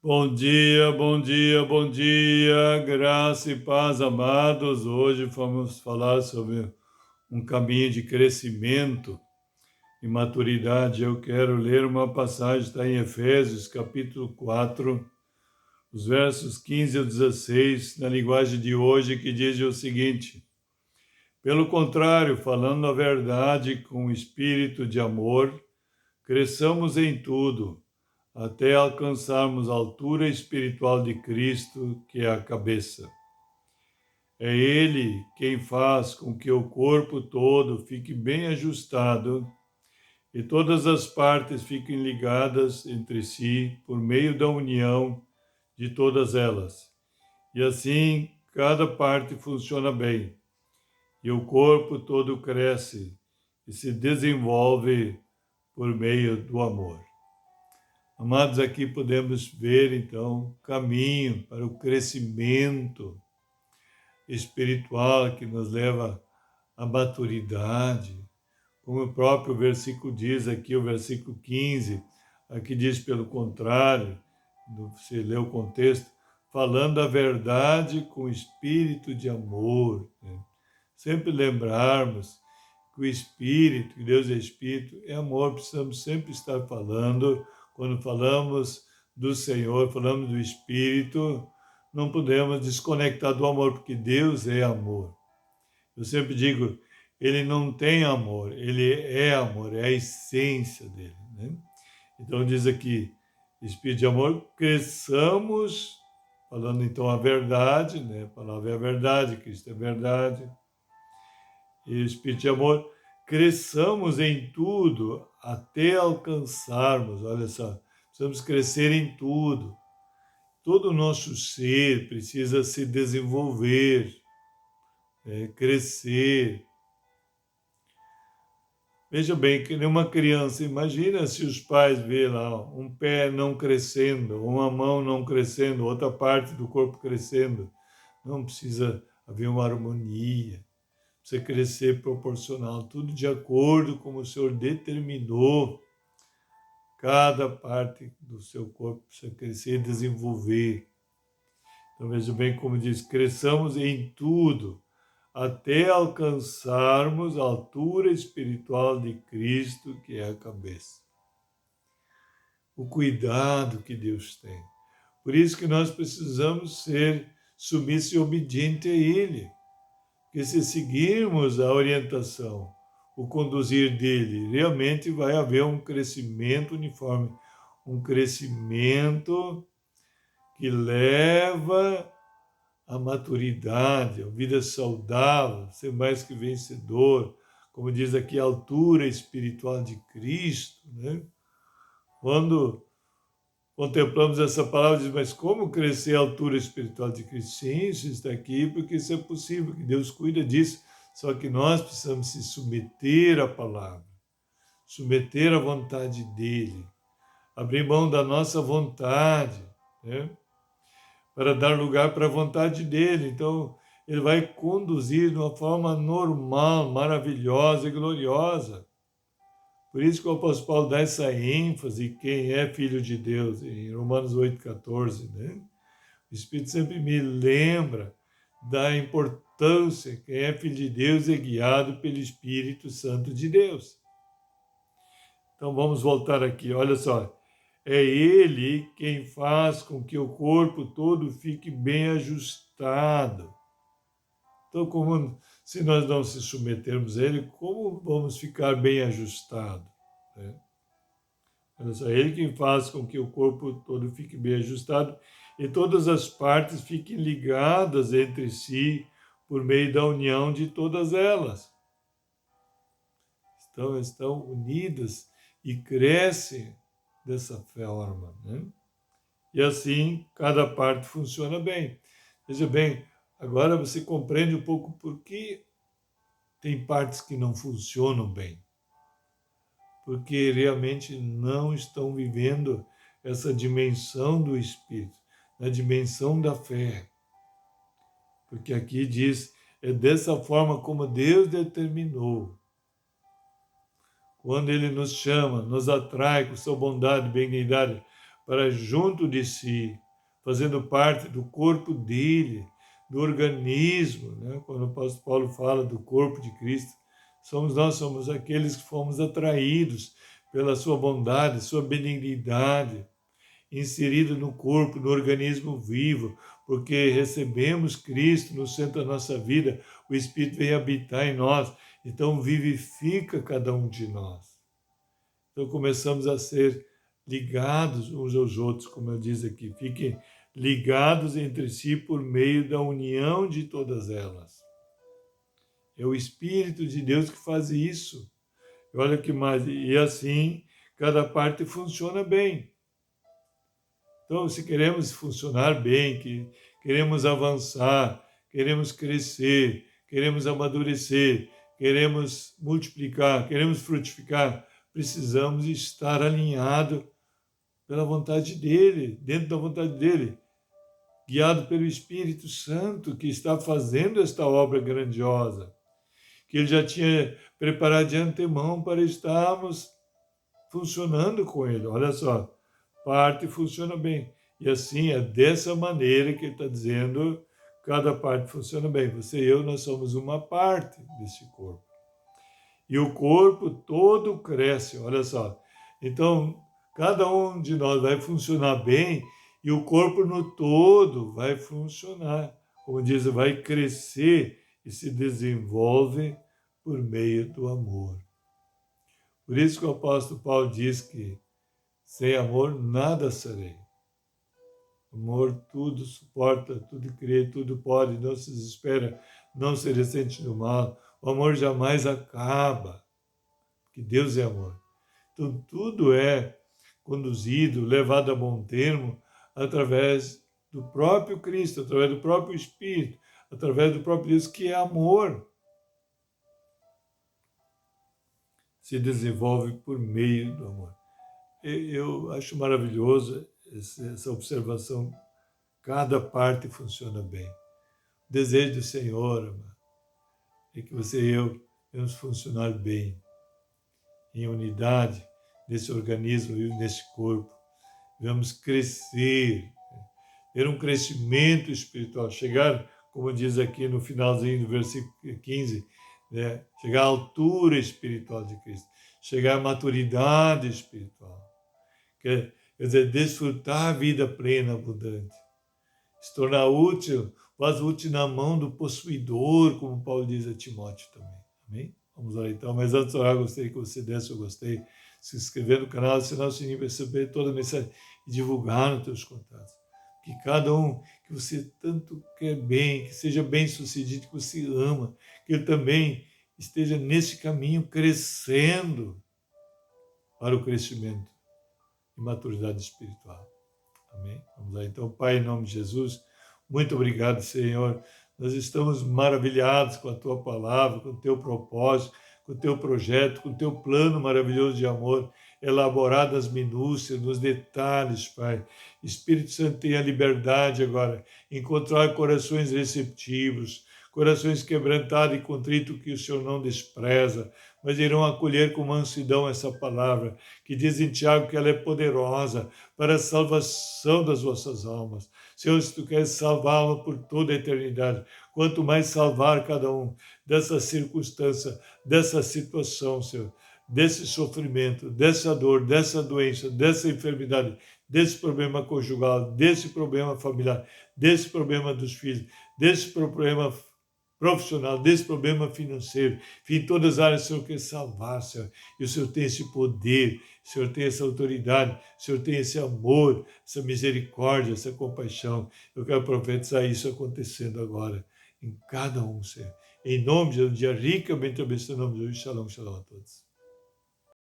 Bom dia, bom dia, bom dia, graça e paz, amados. Hoje vamos falar sobre um caminho de crescimento e maturidade. Eu quero ler uma passagem, está em Efésios, capítulo 4, os versos 15 a 16, na linguagem de hoje, que diz o seguinte: Pelo contrário, falando a verdade com espírito de amor, cresçamos em tudo, até alcançarmos a altura espiritual de Cristo, que é a cabeça. É Ele quem faz com que o corpo todo fique bem ajustado e todas as partes fiquem ligadas entre si por meio da união de todas elas. E assim, cada parte funciona bem, e o corpo todo cresce e se desenvolve por meio do amor. Amados, aqui podemos ver, então, caminho para o crescimento espiritual que nos leva à maturidade. Como o próprio versículo diz aqui, o versículo 15, aqui diz pelo contrário, você lê o contexto, falando a verdade com espírito de amor. Né? Sempre lembrarmos que o Espírito, que Deus é Espírito, é amor. Precisamos sempre estar falando, quando falamos do Senhor, falamos do Espírito, não podemos desconectar do amor, porque Deus é amor. Eu sempre digo, Ele não tem amor, Ele é amor, é a essência dele. Né? Então diz aqui, Espírito de amor, cresçamos, falando então a verdade, né? A palavra é a verdade, Cristo é a verdade. E Espírito de amor, cresçamos em tudo até alcançarmos, olha só, precisamos crescer em tudo. Todo o nosso ser precisa se desenvolver, crescer. Veja bem, que nem uma criança, imagina se os pais vê lá um pé não crescendo, uma mão não crescendo, outra parte do corpo crescendo. Não precisa haver uma harmonia. Você crescer proporcional, tudo de acordo com o Senhor determinou. Cada parte do seu corpo precisa crescer e desenvolver. Então veja bem como diz, cresçamos em tudo, até alcançarmos a altura espiritual de Cristo, que é a cabeça. O cuidado que Deus tem. Por isso que nós precisamos ser submissos e obedientes a Ele. Que se seguirmos a orientação, o conduzir dele, realmente vai haver um crescimento uniforme, um crescimento que leva à maturidade, à vida saudável, ser mais que vencedor, como diz aqui, a altura espiritual de Cristo, né? Quando contemplamos essa palavra, diz, mas como crescer a altura espiritual de Cristo? Sim, isso está aqui porque isso é possível, que Deus cuida disso, só que nós precisamos se submeter à palavra, submeter à vontade dEle, abrir mão da nossa vontade, né? Para dar lugar para a vontade dEle. Então, Ele vai conduzir de uma forma normal, maravilhosa e gloriosa. Por isso que o apóstolo Paulo dá essa ênfase, quem é filho de Deus, em Romanos 8,14, né? O Espírito sempre me lembra da importância, quem é filho de Deus é guiado pelo Espírito Santo de Deus. Então vamos voltar aqui, olha só. É Ele quem faz com que o corpo todo fique bem ajustado. Então, se nós não se submetermos a Ele, como vamos ficar bem ajustados? Né? É Ele quem faz com que o corpo todo fique bem ajustado e todas as partes fiquem ligadas entre si por meio da união de todas elas. Então, estão unidas e crescem dessa forma. Né? E assim, cada parte funciona bem. Veja bem, agora você compreende um pouco por que tem partes que não funcionam bem. Porque realmente não estão vivendo essa dimensão do Espírito, na dimensão da fé. Porque aqui diz, é dessa forma como Deus determinou. Quando Ele nos chama, nos atrai com sua bondade e benignidade para junto de si, fazendo parte do corpo dele, do organismo, né? Quando o apóstolo Paulo fala do corpo de Cristo, somos aqueles que fomos atraídos pela sua bondade, sua benignidade, inserido no corpo, no organismo vivo, porque recebemos Cristo no centro da nossa vida, o Espírito vem habitar em nós, então vivifica cada um de nós. Então começamos a ser ligados uns aos outros, como eu diz aqui, fiquem ligados entre si por meio da união de todas elas. É o Espírito de Deus que faz isso. E olha que mais, e assim cada parte funciona bem. Então, se queremos funcionar bem, que queremos avançar, queremos crescer, queremos amadurecer, queremos multiplicar, queremos frutificar, precisamos estar alinhado pela vontade dele, dentro da vontade dele, guiado pelo Espírito Santo que está fazendo esta obra grandiosa, que ele já tinha preparado de antemão para estarmos funcionando com ele. Olha só, parte funciona bem. E assim, é dessa maneira que ele está dizendo, cada parte funciona bem. Você e eu, nós somos uma parte desse corpo. E o corpo todo cresce, olha só. Então, cada um de nós vai funcionar bem e o corpo no todo vai funcionar. Como diz, vai crescer e se desenvolve por meio do amor. Por isso que o apóstolo Paulo diz que sem amor nada serei. Amor tudo suporta, tudo crê, tudo pode, não se desespera, não se ressente do mal. O amor jamais acaba, porque Deus é amor. Então tudo é conduzido, levado a bom termo através do próprio Cristo, através do próprio Espírito, através do próprio Deus, que é amor. Se desenvolve por meio do amor. Eu acho maravilhoso essa observação. Cada parte funciona bem. O desejo do Senhor, amado, é que você e eu vamos funcionar bem, em unidade nesse organismo e nesse corpo. Vamos crescer, ter um crescimento espiritual, chegar, como diz aqui no finalzinho do versículo 15, né? Chegar à altura espiritual de Cristo, chegar à maturidade espiritual. Quer dizer, desfrutar a vida plena, abundante. Se tornar útil, faz útil na mão do possuidor, como Paulo diz a Timóteo também. Amém? Vamos lá então. Mas antes de orar, gostaria que você desse o gostei, se inscrever no canal, assinar o sininho para receber toda a mensagem e divulgar nos teus contatos. Que cada um que você tanto quer bem, que seja bem sucedido, que você ama, que ele também esteja nesse caminho crescendo para o crescimento e maturidade espiritual. Amém? Vamos lá então. Pai, em nome de Jesus, muito obrigado, Senhor. Nós estamos maravilhados com a Tua palavra, com o Teu propósito, com o Teu projeto, com o Teu plano maravilhoso de amor, elaborado nas minúcias, nos detalhes, Pai. Espírito Santo, tenha liberdade agora, encontrar corações receptivos, corações quebrantados e contritos que o Senhor não despreza, mas irão acolher com mansidão essa palavra, que diz em Tiago que ela é poderosa para a salvação das vossas almas. Senhor, se Tu queres salvá-la por toda a eternidade, quanto mais salvar cada um dessa circunstância, dessa situação, Senhor, desse sofrimento, dessa dor, dessa doença, dessa enfermidade, desse problema conjugal, desse problema familiar, desse problema dos filhos, desse problema profissional, desse problema financeiro, enfim, todas as áreas o Senhor quer salvar, Senhor, e o Senhor tem esse poder, o Senhor tem essa autoridade, o Senhor tem esse amor, essa misericórdia, essa compaixão. Eu quero profetizar isso acontecendo agora, em cada um, Senhor. Em nome de Jesus, dia ricamente abençoado, em nome de Jesus, shalom, shalom a todos.